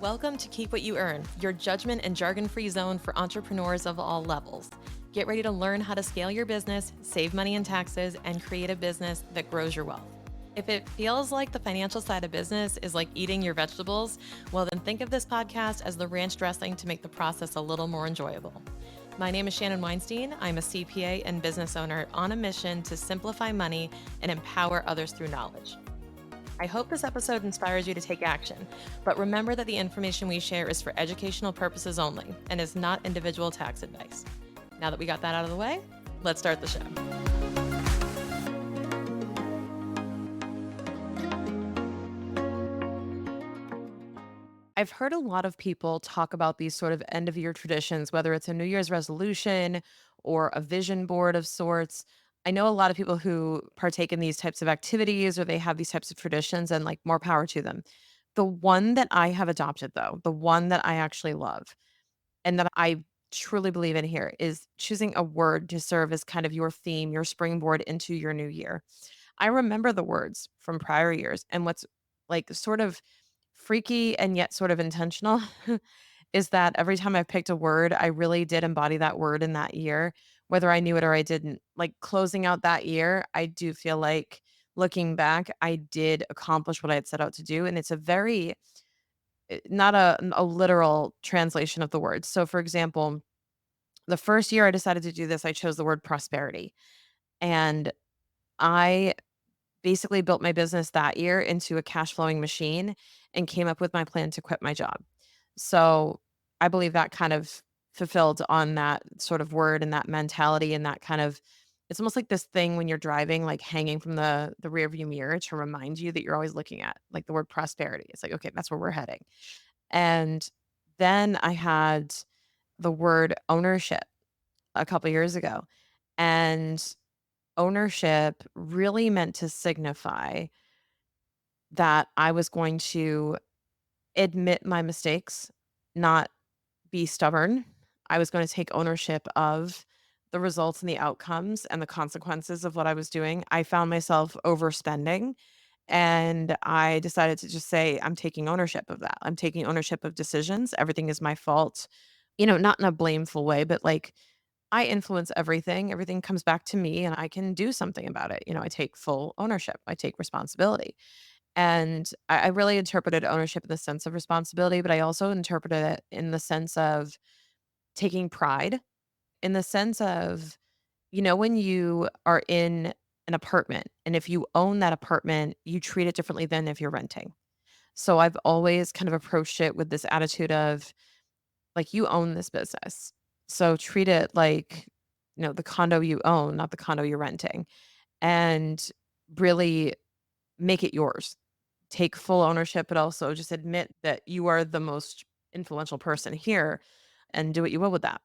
Welcome to Keep What You Earn, your judgment and jargon-free zone for entrepreneurs of all levels. Get ready to learn how to scale your business, save money in taxes, and create a business that grows your wealth. If it feels like the financial side of business is like eating your vegetables, well, then think of this podcast as the ranch dressing to make the process a little more enjoyable. My name is Shannon. I'm a CPA and business owner on a mission to simplify money and empower others through knowledge. I hope this episode inspires you to take action, but remember that the information we share is for educational purposes only and is not individual tax advice. Now that we got that out of the way, let's start the show. I've heard a lot of people talk about these sort of end of year traditions, whether it's a New Year's resolution or a vision board of sorts. I know a lot of people who partake in these types of activities or they have these types of traditions and like more power to them. The one that I have adopted, though, the one that I actually love and that I truly believe in here is choosing a word to serve as kind of your theme, your springboard into your new year. I remember the words from prior years. And what's like sort of freaky and yet sort of intentional is that every time I picked a word, I really did embody that word in that year, whether I knew it or I didn't. Like closing out that year, I do feel like looking back, I did accomplish what I had set out to do. And it's a very, not a literal translation of the words. So, for example, the first year I decided to do this, I chose the word prosperity. And I basically built my business that year into a cash flowing machine and came up with my plan to quit my job. So I believe that kind of fulfilled on that sort of word and that mentality and that kind of it's almost like this thing when you're driving, like hanging from the rear view mirror to remind you that you're always looking at like the word prosperity. It's like, okay, that's where we're heading. And then I had the word ownership a couple years ago. And ownership really meant to signify that I was going to admit my mistakes, not be stubborn. I was going to take ownership of the results and the outcomes and the consequences of what I was doing. I found myself overspending and I decided to just say, I'm taking ownership of that. I'm taking ownership of decisions. Everything is my fault. Not in a blameful way, but like I influence everything. Everything comes back to me and I can do something about it. I take full ownership. I take responsibility. And I really interpreted ownership in the sense of responsibility, but I also interpreted it in the sense of taking pride, in the sense of, when you are in an apartment and if you own that apartment, you treat it differently than if you're renting. So I've always kind of approached it with this attitude of like, you own this business. So treat it like, the condo you own, not the condo you're renting, and really make it yours. Take full ownership, but also just admit that you are the most influential person here and do what you will with that.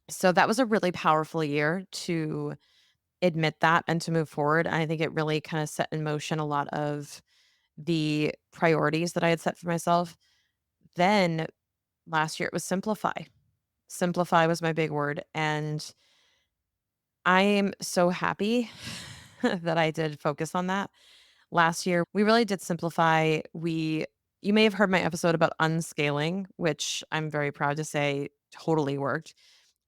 So that was a really powerful year to admit that and to move forward. And I think it really kind of set in motion a lot of the priorities that I had set for myself. Then last year it was simplify. Simplify was my big word. And I am so happy that I did focus on that. Last year, we really did simplify. You may have heard my episode about unscaling, which I'm very proud to say totally worked.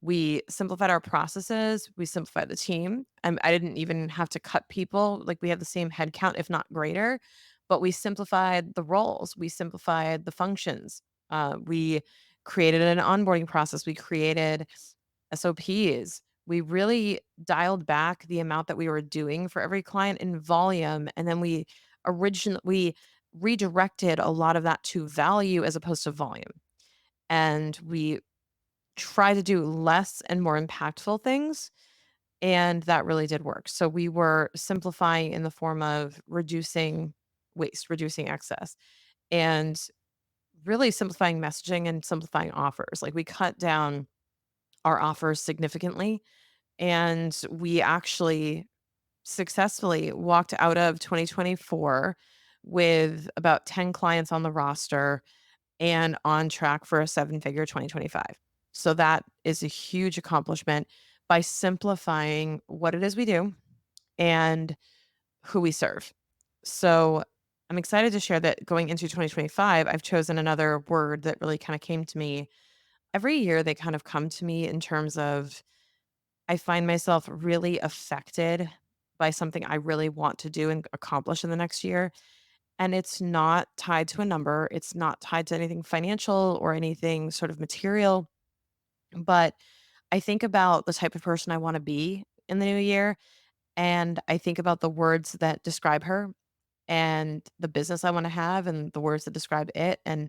We simplified our processes, we simplified the team. I didn't even have to cut people. Like we had the same headcount, if not greater, but we simplified the roles, we simplified the functions. We created an onboarding process, we created SOPs. We really dialed back the amount that we were doing for every client in volume. And then we redirected a lot of that to value as opposed to volume. And we try to do less and more impactful things. And that really did work. So we were simplifying in the form of reducing waste, reducing excess, and really simplifying messaging and simplifying offers. Like we cut down our offers significantly. And we actually successfully walked out of 2024 with about 10 clients on the roster and on track for a seven figure 2025. So that is a huge accomplishment by simplifying what it is we do and who we serve. So I'm excited to share that going into 2025, I've chosen another word that really kind of came to me. Every year, they kind of come to me in terms of I find myself really affected by something I really want to do and accomplish in the next year. And it's not tied to a number, it's not tied to anything financial or anything sort of material. But I think about the type of person I want to be in the new year. And I think about the words that describe her and the business I want to have and the words that describe it. And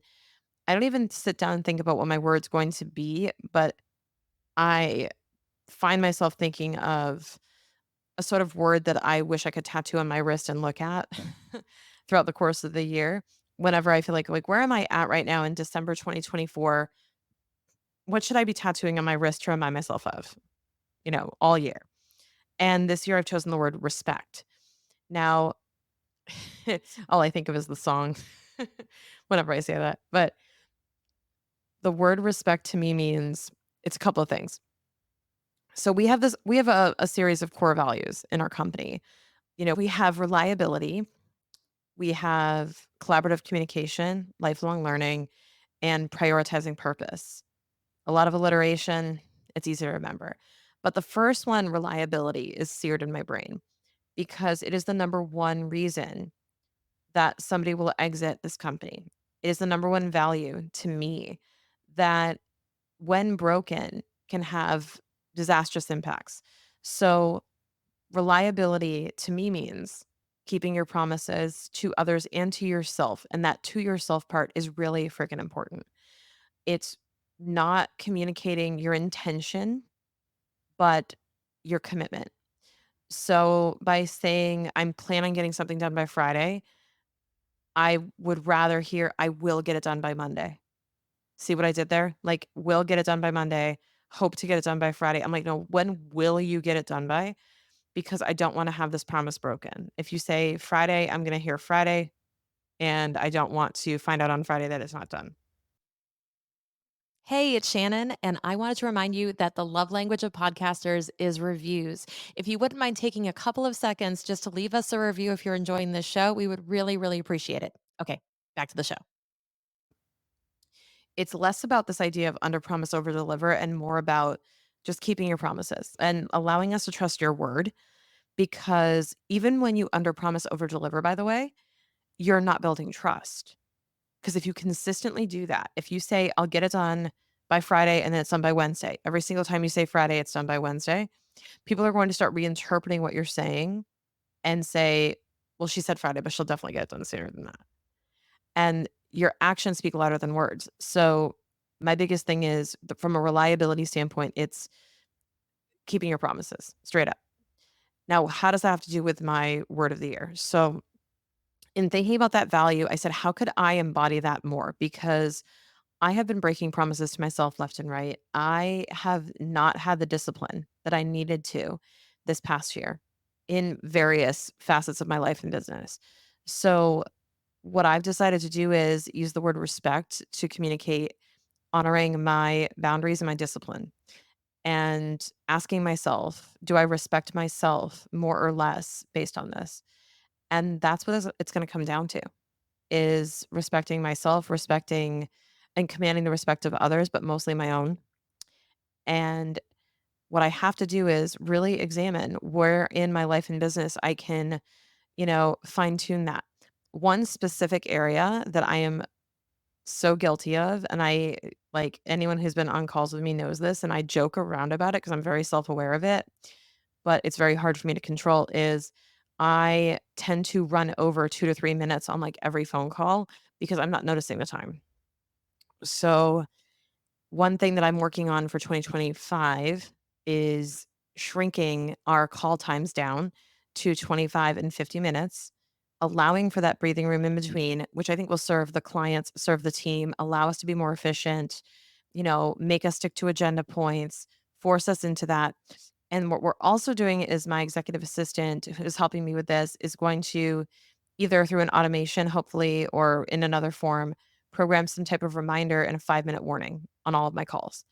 I don't even sit down and think about what my word's going to be, but I find myself thinking of a sort of word that I wish I could tattoo on my wrist and look at throughout the course of the year. Whenever I feel like where am I at right now in December 2024? What should I be tattooing on my wrist to remind myself of, all year? And this year I've chosen the word respect. Now, all I think of is the song whenever I say that. But the word respect to me means it's a couple of things. So we have a series of core values in our company. We have reliability, we have collaborative communication, lifelong learning, and prioritizing purpose. A lot of alliteration, it's easy to remember. But the first one, reliability, is seared in my brain because it is the number one reason that somebody will exit this company. It is the number one value to me that when broken can have disastrous impacts. So reliability to me means keeping your promises to others and to yourself. And that to yourself part is really freaking important. It's not communicating your intention, but your commitment. So by saying, I'm planning on getting something done by Friday, I would rather hear, I will get it done by Monday. See what I did there? Like, will get it done by Monday, hope to get it done by Friday. I'm like, no, when will you get it done by? Because I don't wanna have this promise broken. If you say Friday, I'm gonna hear Friday, and I don't want to find out on Friday that it's not done. Hey, it's Shannon, and I wanted to remind you that the love language of podcasters is reviews. If you wouldn't mind taking a couple of seconds just to leave us a review if you're enjoying this show, we would really, really appreciate it. Okay, back to the show. It's less about this idea of under promise, over deliver, and more about just keeping your promises and allowing us to trust your word, because even when you under promise, over deliver, by the way, you're not building trust. Because if you consistently do that, if you say, "I'll get it done by Friday," and then it's done by Wednesday, every single time you say Friday, it's done by Wednesday, people are going to start reinterpreting what you're saying and say, "Well, she said Friday, but she'll definitely get it done sooner than that." And your actions speak louder than words. So, my biggest thing is from a reliability standpoint, it's keeping your promises straight up. Now, how does that have to do with my word of the year? So, in thinking about that value, I said, how could I embody that more? Because I have been breaking promises to myself left and right. I have not had the discipline that I needed to this past year in various facets of my life and business. So, what I've decided to do is use the word respect to communicate honoring my boundaries and my discipline and asking myself, do I respect myself more or less based on this? And that's what it's going to come down to is respecting myself, respecting and commanding the respect of others, but mostly my own. And what I have to do is really examine where in my life and business I can, fine tune that. One specific area that I am so guilty of, and I like anyone who's been on calls with me knows this, and I joke around about it because I'm very self-aware of it, but it's very hard for me to control is I tend to run over 2 to 3 minutes on like every phone call because I'm not noticing the time. So one thing that I'm working on for 2025 is shrinking our call times down to 25 and 50 minutes, allowing for that breathing room in between, which I think will serve the clients, serve the team, allow us to be more efficient, make us stick to agenda points, force us into that. And what we're also doing is my executive assistant who's helping me with this is going to either through an automation, hopefully, or in another form, program some type of reminder and a 5-minute warning on all of my calls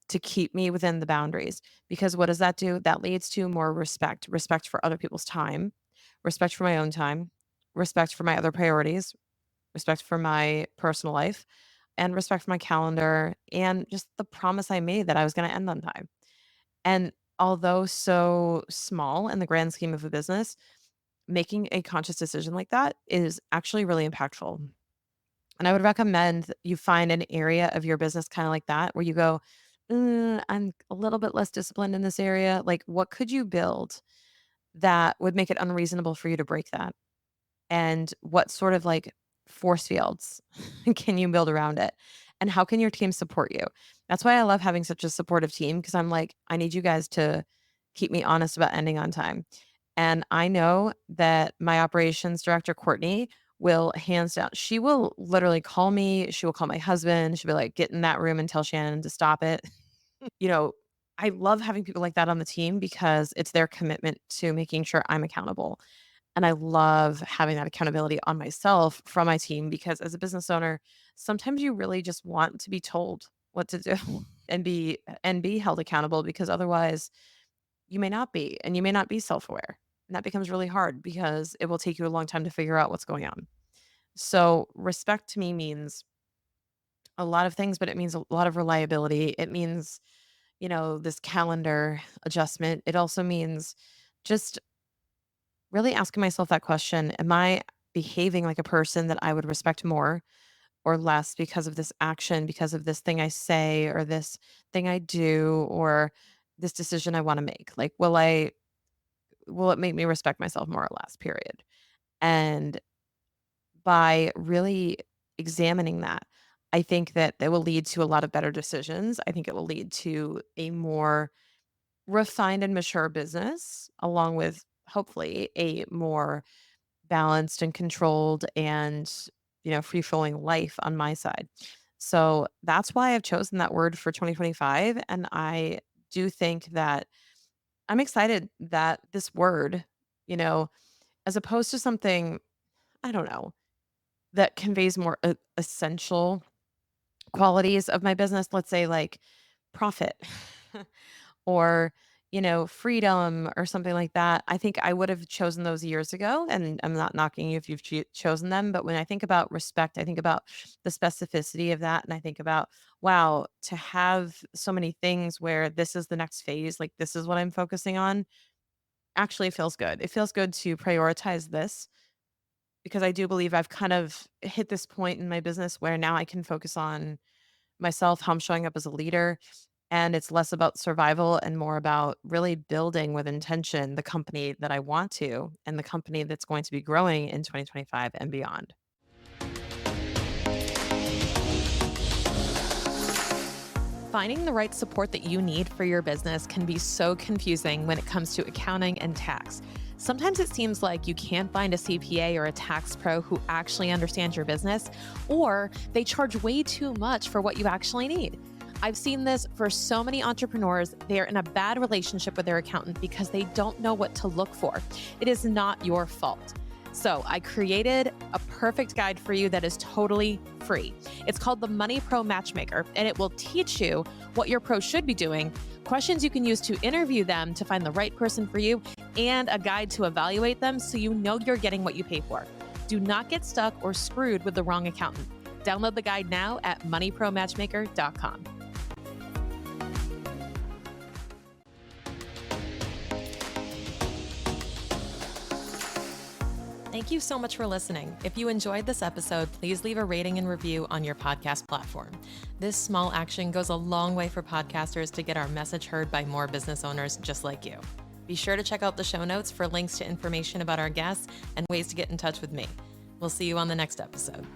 to keep me within the boundaries. Because what does that do? That leads to more respect, respect for other people's time, respect for my own time, respect for my other priorities, respect for my personal life, and respect for my calendar, and just the promise I made that I was going to end on time. And although so small in the grand scheme of a business, making a conscious decision like that is actually really impactful. And I would recommend that you find an area of your business kind of like that where you go, I'm a little bit less disciplined in this area. Like, what could you build that would make it unreasonable for you to break that? And what sort of like force fields can you build around it? And how can your team support you? That's why I love having such a supportive team because I'm like, I need you guys to keep me honest about ending on time. And I know that my operations director, Courtney, will hands down, she will literally call me. She will call my husband. She'll be like, get in that room and tell Shannon to stop it. You know, I love having people like that on the team because it's their commitment to making sure I'm accountable. And I love having that accountability on myself from my team because as a business owner, sometimes you really just want to be told what to do and be held accountable because otherwise you may not be and you may not be self-aware. And that becomes really hard because it will take you a long time to figure out what's going on. So respect to me means a lot of things, but it means a lot of reliability. It means, this calendar adjustment. It also means just really asking myself that question, am I behaving like a person that I would respect more or less because of this action, because of this thing I say or this thing I do or this decision I want to make? Like will it make me respect myself more or less, period? And by really examining that, I think that it will lead to a lot of better decisions. I think it will lead to a more refined and mature business along with hopefully a more balanced and controlled and, free flowing life on my side. So that's why I've chosen that word for 2025. And I do think that I'm excited that this word, you know, as opposed to something, I don't know, that conveys more essential qualities of my business, let's say like profit or, freedom or something like that. I think I would have chosen those years ago. And I'm not knocking you if you've chosen them. But when I think about respect, I think about the specificity of that. And I think about, wow, to have so many things where this is the next phase, like this is what I'm focusing on, actually feels good. It feels good to prioritize this because I do believe I've kind of hit this point in my business where now I can focus on myself, how I'm showing up as a leader. And it's less about survival and more about really building with intention the company that I want to and the company that's going to be growing in 2025 and beyond. Finding the right support that you need for your business can be so confusing when it comes to accounting and tax. Sometimes it seems like you can't find a CPA or a tax pro who actually understands your business, or they charge way too much for what you actually need. I've seen this for so many entrepreneurs. They're in a bad relationship with their accountant because they don't know what to look for. It is not your fault. So I created a perfect guide for you that is totally free. It's called the Money Pro Matchmaker, and it will teach you what your pro should be doing, questions you can use to interview them to find the right person for you, and a guide to evaluate them so you know you're getting what you pay for. Do not get stuck or screwed with the wrong accountant. Download the guide now at moneypromatchmaker.com. Thank you so much for listening. If you enjoyed this episode, please leave a rating and review on your podcast platform. This small action goes a long way for podcasters to get our message heard by more business owners just like you. Be sure to check out the show notes for links to information about our guests and ways to get in touch with me. We'll see you on the next episode.